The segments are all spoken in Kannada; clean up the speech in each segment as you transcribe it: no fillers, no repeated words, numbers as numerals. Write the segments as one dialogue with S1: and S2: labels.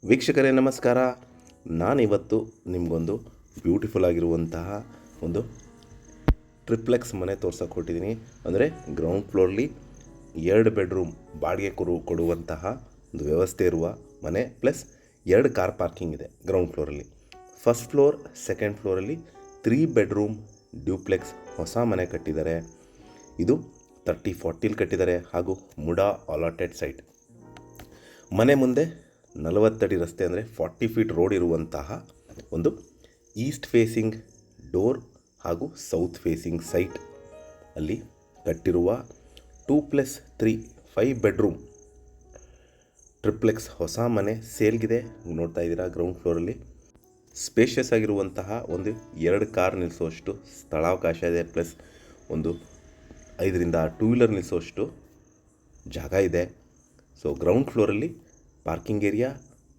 S1: ವೀಕ್ಷಕರೇ ನಮಸ್ಕಾರ. ನಾನಿವತ್ತು ನಿಮಗೊಂದು ಬ್ಯೂಟಿಫುಲ್ ಆಗಿರುವಂತಹ ಒಂದು ಟ್ರಿಪ್ಲೆಕ್ಸ್ ಮನೆ ತೋರ್ಸೋಕೆ ಹೊಟ್ಟಿದ್ದೀನಿ. ಅಂದರೆ ಗ್ರೌಂಡ್ ಫ್ಲೋರ್ಲಿ 2 ಬೆಡ್ರೂಮ್ ಬಾಡಿಗೆ ಕೊಡುವಂತಹ ಒಂದು ವ್ಯವಸ್ಥೆ ಇರುವ ಮನೆ, ಪ್ಲಸ್ 2 ಕಾರ್ ಪಾರ್ಕಿಂಗ್ ಇದೆ ಗ್ರೌಂಡ್ ಫ್ಲೋರಲ್ಲಿ. ಫಸ್ಟ್ ಫ್ಲೋರ್, ಸೆಕೆಂಡ್ ಫ್ಲೋರಲ್ಲಿ 3 ಬೆಡ್ರೂಮ್ ಡ್ಯೂಪ್ಲೆಕ್ಸ್ ಹೊಸ ಮನೆ ಕಟ್ಟಿದ್ದಾರೆ. ಇದು 30-40 ಕಟ್ಟಿದ್ದಾರೆ ಹಾಗೂ ಮುಡಾ ಅಲಾಟೆಡ್ ಸೈಟ್. ಮನೆ ಮುಂದೆ 40 ಅಡಿ ರಸ್ತೆ, ಅಂದರೆ 40 ಫೀಟ್ ರೋಡ್ ಇರುವಂತಹ ಒಂದು ಈಸ್ಟ್ ಫೇಸಿಂಗ್ ಡೋರ್ ಹಾಗೂ ಸೌತ್ ಫೇಸಿಂಗ್ ಸೈಟ್ ಅಲ್ಲಿ ಕಟ್ಟಿರುವ 2+3 5 ಬೆಡ್ರೂಮ್ ಟ್ರಿಪ್ಲೆಕ್ಸ್ ಹೊಸ ಮನೆ ಸೇಲ್ಗಿದೆ. ನೋಡ್ತಾ ಇದ್ದೀರಾ, ಗ್ರೌಂಡ್ ಫ್ಲೋರಲ್ಲಿ ಸ್ಪೇಷಿಯಸ್ ಆಗಿರುವಂತಹ ಒಂದು 2 ಕಾರ್ ನಿಲ್ಲಿಸೋಷ್ಟು ಸ್ಥಳಾವಕಾಶ ಇದೆ, ಪ್ಲಸ್ ಒಂದು 5ರಿಂದ 2 ವೀಲರ್ ನಿಲ್ಲಿಸೋಷ್ಟು ಜಾಗ ಇದೆ. ಸೊ ಗ್ರೌಂಡ್ ಫ್ಲೋರಲ್ಲಿ ಪಾರ್ಕಿಂಗ್ ಏರಿಯಾ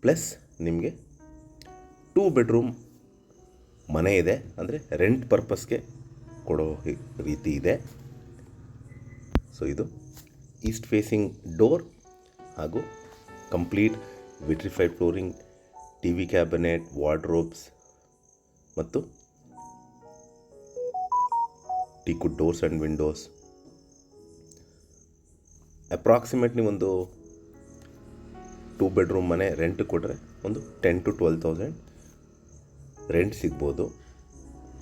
S1: ಪ್ಲಸ್ ನಿಮಗೆ 2 ಬೆಡ್ರೂಮ್ ಮನೆ ಇದೆ, ಅಂದರೆ ರೆಂಟ್ ಪರ್ಪಸ್ಗೆ ಕೊಡೋ ರೀತಿ ಇದೆ. ಸೊ ಇದು ಈಸ್ಟ್ ಫೇಸಿಂಗ್ ಡೋರ್ ಹಾಗೂ complete vitrified flooring, T V cabinet, wardrobes ಮತ್ತು teakwood doors and windows. Approximately ಒಂದು 2 ಬೆಡ್ರೂಮ್ ಮನೆ ರೆಂಟ್ ಕೊಟ್ಟರೆ ಒಂದು 10,000 to 12,000 ರೆಂಟ್ ಸಿಗ್ಬೋದು.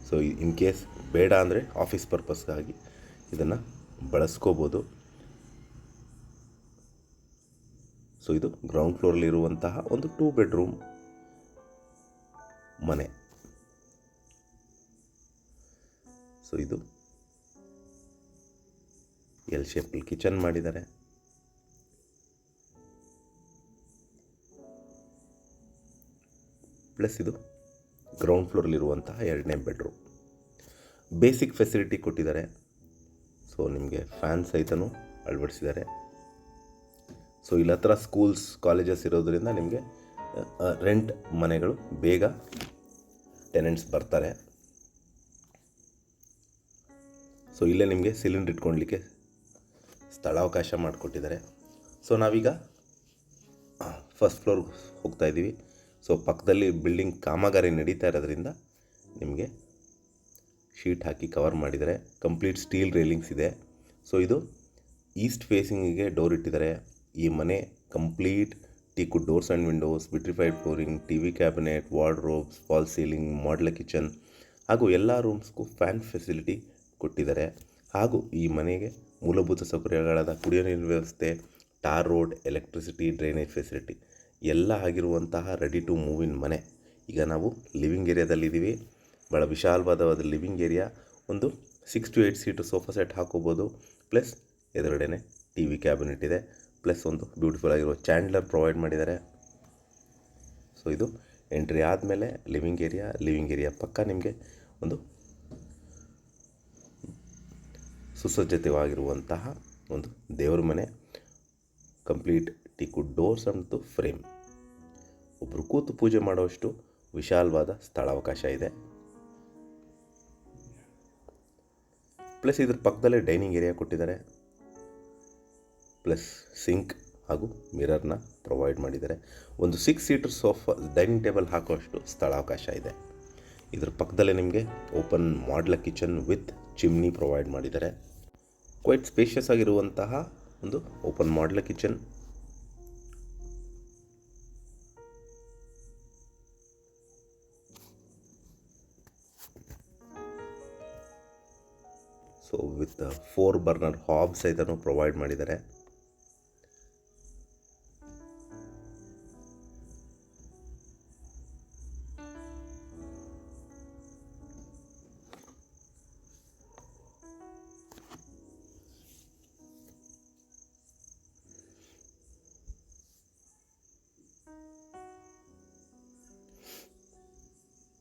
S1: ಸೊ ಇನ್ ಕೇಸ್ ಬೇಡ ಅಂದರೆ ಆಫೀಸ್ ಪರ್ಪಸ್ಗಾಗಿ ಇದನ್ನು ಬಳಸ್ಕೋಬೋದು. ಸೊ ಇದು ಗ್ರೌಂಡ್ ಫ್ಲೋರಲ್ಲಿರುವಂತಹ ಒಂದು 2 ಬೆಡ್ರೂಮ್ ಮನೆ. ಸೊ ಇದು ಎಲ್ ಶೇಪಲ್ಲಿ ಕಿಚನ್ ಮಾಡಿದ್ದಾರೆ. ಪ್ಲಸ್ ಇದು ಗ್ರೌಂಡ್ ಫ್ಲೋರಲ್ಲಿರುವಂತಹ 2ನೇ ಬೆಡ್ರೂಮ್. ಬೇಸಿಕ್ ಫೆಸಿಲಿಟಿ ಕೊಟ್ಟಿದ್ದಾರೆ. ಸೊ ನಿಮಗೆ ಫ್ಯಾನ್ ಸಹಿತನೂ ಅಳವಡಿಸಿದ್ದಾರೆ. ಸೊ ಇಲ್ಲಿ ಹತ್ರ ಸ್ಕೂಲ್ಸ್, ಕಾಲೇಜಸ್ ಇರೋದರಿಂದ ನಿಮಗೆ ರೆಂಟ್ ಮನೆಗಳು ಬೇಗ ಟೆನೆಂಟ್ಸ್ ಬರ್ತಾರೆ. ಸೊ ಇಲ್ಲೇ ನಿಮಗೆ ಸಿಲಿಂಡರ್ ಇಟ್ಕೊಳ್ಲಿಕ್ಕೆ ಸ್ಥಳಾವಕಾಶ ಮಾಡಿಕೊಟ್ಟಿದ್ದಾರೆ. ಸೊ ನಾವೀಗ ಫಸ್ಟ್ ಫ್ಲೋರ್ಗೆ ಹೋಗ್ತಾ ಇದ್ದೀವಿ. ಸೊ ಪಕ್ಕದಲ್ಲಿ ಬಿಲ್ಡಿಂಗ್ ಕಾಮಗಾರಿ ನಡೀತಾ ಇರೋದ್ರಿಂದ ನಿಮಗೆ ಶೀಟ್ ಹಾಕಿ ಕವರ್ ಮಾಡಿದ್ದಾರೆ. ಕಂಪ್ಲೀಟ್ ಸ್ಟೀಲ್ ರೇಲಿಂಗ್ಸ್ ಇದೆ. ಸೊ ಇದು ಈಸ್ಟ್ ಫೇಸಿಂಗಿಗೆ ಡೋರ್ ಇಟ್ಟಿದ್ದಾರೆ. ಈ ಮನೆ complete teakwood doors and windows, vitrified flooring, T V cabinet, wardrobes, fall ceiling, modular kitchen ಹಾಗೂ ಎಲ್ಲ ರೂಮ್ಸ್ಗೂ ಫ್ಯಾನ್ ಫೆಸಿಲಿಟಿ ಕೊಟ್ಟಿದ್ದಾರೆ. ಹಾಗೂ ಈ ಮನೆಗೆ ಮೂಲಭೂತ ಸೌಕರ್ಯಗಳಾದ ಕುಡಿಯೋ ನೀರಿನ ವ್ಯವಸ್ಥೆ, tar road, electricity, drainage facility ಎಲ್ಲ ಆಗಿರುವಂತಹ ರೆಡಿ ಟು ಮೂವ್ ಇನ್ ಮನೆ. ಈಗ ನಾವು ಲಿವಿಂಗ್ ಏರಿಯಾದಲ್ಲಿದ್ದೀವಿ. ಭಾಳ ವಿಶಾಲವಾದ ಲಿವಿಂಗ್ ಏರಿಯಾ. ಒಂದು 6 to 8 ಸೀಟು ಸೋಫಾ ಸೆಟ್ ಹಾಕೋಬೋದು. ಪ್ಲಸ್ ಎದುರುಗಡೆನೆ ಟಿ ವಿ ಕ್ಯಾಬಿನೆಟ್ ಇದೆ. ಪ್ಲಸ್ ಒಂದು ಬ್ಯೂಟಿಫುಲ್ ಆಗಿರೋ ಚಾಂಡ್ಲರ್ ಪ್ರೊವೈಡ್ ಮಾಡಿದ್ದಾರೆ. ಸೊ ಇದು ಎಂಟ್ರಿ ಆದಮೇಲೆ ಲಿವಿಂಗ್ ಏರಿಯಾ ಪಕ್ಕ ನಿಮಗೆ ಒಂದು ಸುಸಜ್ಜಿತವಾಗಿರುವಂತಹ ಒಂದು ದೇವರ ಮನೆ, ಕಂಪ್ಲೀಟ್ ಟೀಕುಡ್ ಡೋರ್ಸ್ ಮತ್ತು ಫ್ರೇಮ್. ಒಬ್ಬರು ಕೂತು ಪೂಜೆ ಮಾಡುವಷ್ಟು ವಿಶಾಲವಾದ ಸ್ಥಳಾವಕಾಶ ಇದೆ. ಪ್ಲಸ್ ಇದ್ರ ಪಕ್ಕದಲ್ಲೇ ಡೈನಿಂಗ್ ಏರಿಯಾ ಕೊಟ್ಟಿದ್ದಾರೆ. ಪ್ಲಸ್ ಸಿಂಕ್ ಹಾಗೂ ಮಿರರ್ನ ಪ್ರೊವೈಡ್ ಮಾಡಿದ್ದಾರೆ. ಒಂದು 6 ಸೀಟರ್ ಸೋಫಾ ಡೈನಿಂಗ್ ಟೇಬಲ್ ಹಾಕುವಷ್ಟು ಸ್ಥಳಾವಕಾಶ ಇದೆ. ಇದ್ರ ಪಕ್ಕದಲ್ಲೇ ನಿಮಗೆ open modular kitchen with chimney provide ಮಾಡಿದ್ದಾರೆ. ಕ್ವೈಟ್ ಸ್ಪೇಷಿಯಸ್ ಆಗಿರುವಂತಹ ಒಂದು open modular kitchen. So with 4 burner hob ಸಹಿತನೂ ಪ್ರೊವೈಡ್ ಮಾಡಿದ್ದಾರೆ.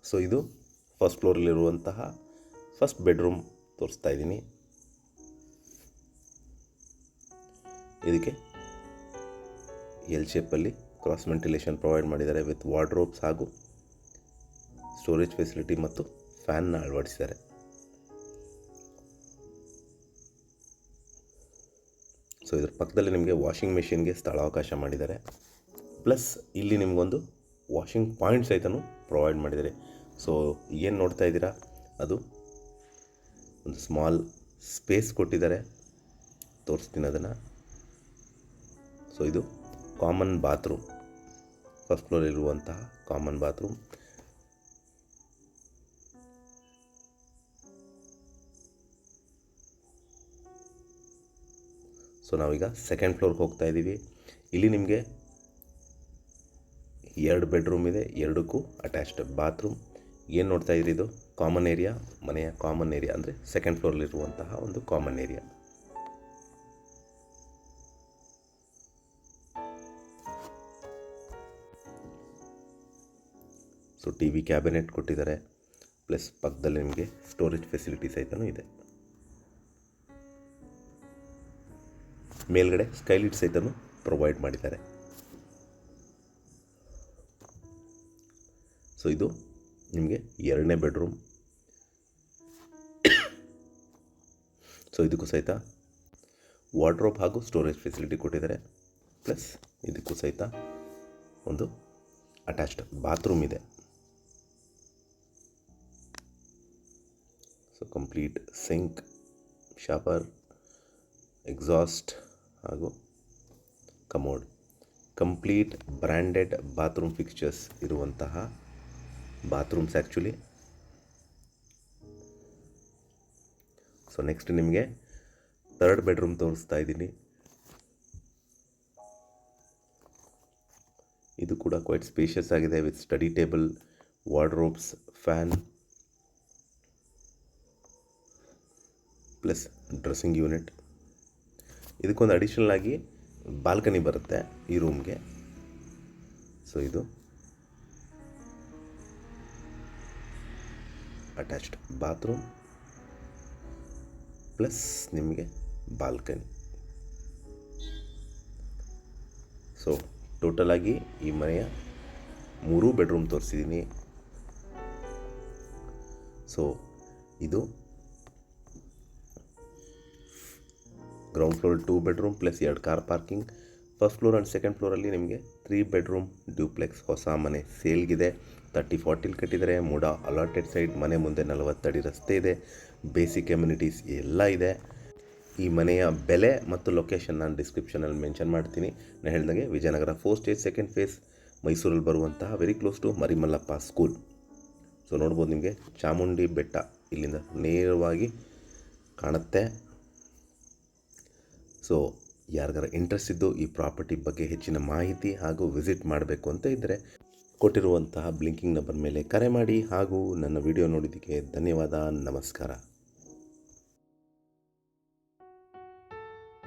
S1: ಸೊ ಇದು ಫಸ್ಟ್ ಫ್ಲೋರಲ್ಲಿರುವಂತಹ ಫಸ್ಟ್ ಬೆಡ್ರೂಮ್ ತೋರಿಸ್ತಾ ಇದ್ದೀನಿ. ಇದಕ್ಕೆ ಎಲ್ ಶೇಪಲ್ಲಿ ಕ್ರಾಸ್ ವೆಂಟಿಲೇಷನ್ ಪ್ರೊವೈಡ್ ಮಾಡಿದ್ದಾರೆ ವಿತ್ ವಾರ್ಡ್ರೋಬ್ಸ್ ಹಾಗೂ ಸ್ಟೋರೇಜ್ ಫೆಸಿಲಿಟಿ ಮತ್ತು ಫ್ಯಾನ್ನ ಅಳವಡಿಸಿದ್ದಾರೆ. ಸೊ ಇದರ ಪಕ್ಕದಲ್ಲಿ ನಿಮಗೆ ವಾಷಿಂಗ್ ಮೆಷಿನ್ಗೆ ಸ್ಥಳಾವಕಾಶ ಮಾಡಿದ್ದಾರೆ. ಪ್ಲಸ್ ಇಲ್ಲಿ ನಿಮಗೊಂದು ವಾಷಿಂಗ್ ಪಾಯಿಂಟ್ ಸಹಿತನೂ ಪ್ರೊವೈಡ್ ಮಾಡಿದ್ದಾರೆ. ಸೊ ಏನು ನೋಡ್ತಾ ಇದ್ದೀರಾ ಅದು ಒಂದು ಸ್ಮಾಲ್ ಸ್ಪೇಸ್ ಕೊಟ್ಟಿದ್ದಾರೆ, ತೋರಿಸ್ತೀನಿ ಅದನ್ನು. ಸೊ ಇದು ಕಾಮನ್ ಬಾತ್ರೂಮ್, ಫಸ್ಟ್ ಫ್ಲೋರಲ್ಲಿರುವಂತಹ ಕಾಮನ್ ಬಾತ್ರೂಮ್. ಸೊ ನಾವೀಗ ಸೆಕೆಂಡ್ ಫ್ಲೋರ್ಗೆ ಹೋಗ್ತಾ ಇದ್ದೀವಿ. ಇಲ್ಲಿ ನಿಮಗೆ 2 ಬೆಡ್ರೂಮ್ ಇದೆ, ಎರಡಕ್ಕೂ ಅಟ್ಯಾಚ್ಡ್ ಬಾತ್ರೂಮ್. ಏನು ನೋಡ್ತಾ ಇದ್ದೀರಿ, ಇದು ಕಾಮನ್ ಏರಿಯಾ, ಮನೆಯ ಕಾಮನ್ ಏರಿಯಾ, ಅಂದರೆ ಸೆಕೆಂಡ್ ಫ್ಲೋರ್ಲಿರುವಂತಹ ಒಂದು common area. So T V cabinet ಕೊಟ್ಟಿದ್ದಾರೆ, ಪ್ಲಸ್ ಪಕ್ಕದಲ್ಲಿ ನಿಮಗೆ ಸ್ಟೋರೇಜ್ ಫೆಸಿಲಿಟಿ ಸಹಿತನೂ ಇದೆ. ಮೇಲ್ಗಡೆ ಸ್ಕೈಲೈಟ್ ಸಹಿತನೂ ಪ್ರೊವೈಡ್ ಮಾಡಿದ್ದಾರೆ. ಸೊ ಇದು ನಿಮಗೆ 2ನೇ ಬೆಡ್ರೂಮ್. ಸೊ ಇದಕ್ಕೂ ಸಹಿತ ವಾರ್ಡ್ರೋಬ್ ಹಾಗೂ ಸ್ಟೋರೇಜ್ ಫೆಸಿಲಿಟಿ ಕೊಟ್ಟಿದ್ದಾರೆ, ಪ್ಲಸ್ ಇದಕ್ಕೂ ಸಹಿತ ಒಂದು ಅಟ್ಯಾಚ್ಡ್ ಬಾತ್ರೂಮ್ ಇದೆ. So complete sink, shower, exhaust ಹಾಗೂ commode, complete branded bathroom fixtures ಇರುವಂತಹ ಬಾತ್ರೂಮ್ಸ್ ಆ್ಯಕ್ಚುಲಿ. ಸೊ ನೆಕ್ಸ್ಟ್ ನಿಮಗೆ 3rd ಬೆಡ್ರೂಮ್ ತೋರಿಸ್ತಾ ಇದ್ದೀನಿ. ಇದು ಕೂಡ ಕ್ವೈಟ್ ಸ್ಪೇಷಿಯಸ್ ಆಗಿದೆ, with study table, wardrobes, fan, plus dressing unit. ಇದಕ್ಕೊಂದು ಅಡಿಷ್ನಲ್ ಆಗಿ ಬಾಲ್ಕನಿ ಬರುತ್ತೆ ಈ ರೂಮ್ಗೆ. ಸೊ ಇದು ಅಟ್ಯಾಚ್ಡ್ ಬಾತ್ರೂಮ್ ಪ್ಲಸ್ ನಿಮಗೆ ಬಾಲ್ಕನಿ. ಸೊ ಟೋಟಲ್ ಆಗಿ ಈ ಮನೆಯ 3 ಬೆಡ್ರೂಮ್ ತೋರಿಸಿದ್ದೀನಿ. ಸೊ ಇದು ground floor 2 bedroom plus 2 car parking. First floor and second ಫ್ಲೋರಲ್ಲಿ ನಿಮಗೆ 3 ಬೆಡ್ರೂಮ್ ಡ್ಯೂಪ್ಲೆಕ್ಸ್ ಹೊಸ ಮನೆ ಸೇಲ್ಗಿದೆ. 30-40 ಕಟ್ಟಿದ್ದಾರೆ. ಮೂಡ ಅಲಾಟೆಡ್ ಸೈಡ್, ಮನೆ ಮುಂದೆ 40 ಅಡಿ ರಸ್ತೆ ಇದೆ, ಬೇಸಿಕ್ ಎಮ್ಯುನಿಟೀಸ್ ಎಲ್ಲ ಇದೆ. ಈ ಮನೆಯ ಬೆಲೆ ಮತ್ತು ಲೊಕೇಶನ್ ನಾನು ಡಿಸ್ಕ್ರಿಪ್ಷನಲ್ಲಿ ಮೆನ್ಷನ್ ಮಾಡ್ತೀನಿ. ನಾನು ಹೇಳಿದಾಗೆ ವಿಜಯನಗರ 4 ಸ್ಟೇಜ್ 2nd ಫೇಸ್, ಮೈಸೂರಲ್ಲಿ ಬರುವಂತಹ very close to Marimallappa school. So ನೋಡ್ಬೋದು, ನಿಮಗೆ ಚಾಮುಂಡಿ ಬೆಟ್ಟ ಇಲ್ಲಿಂದ ನೇರವಾಗಿ ಕಾಣುತ್ತೆ. ಸೊ ಯಾರಿಗಾರ ಇಂಟ್ರೆಸ್ಟ್ ಇದ್ದು ಈ ಪ್ರಾಪರ್ಟಿ ಬಗ್ಗೆ ಹೆಚ್ಚಿನ ಮಾಹಿತಿ ಹಾಗೂ ವಿಸಿಟ್ ಮಾಡಬೇಕು ಅಂತ ಇದ್ದರೆ ಕೊಟ್ಟಿರುವಂತಹ ಬ್ಲಿಂಕಿಂಗ್ ನಂಬರ್ ಮೇಲೆ ಕರೆ ಮಾಡಿ. ಹಾಗೂ ನನ್ನ ವಿಡಿಯೋ ನೋಡಿದ್ದಕ್ಕೆ ಧನ್ಯವಾದ. ನಮಸ್ಕಾರ.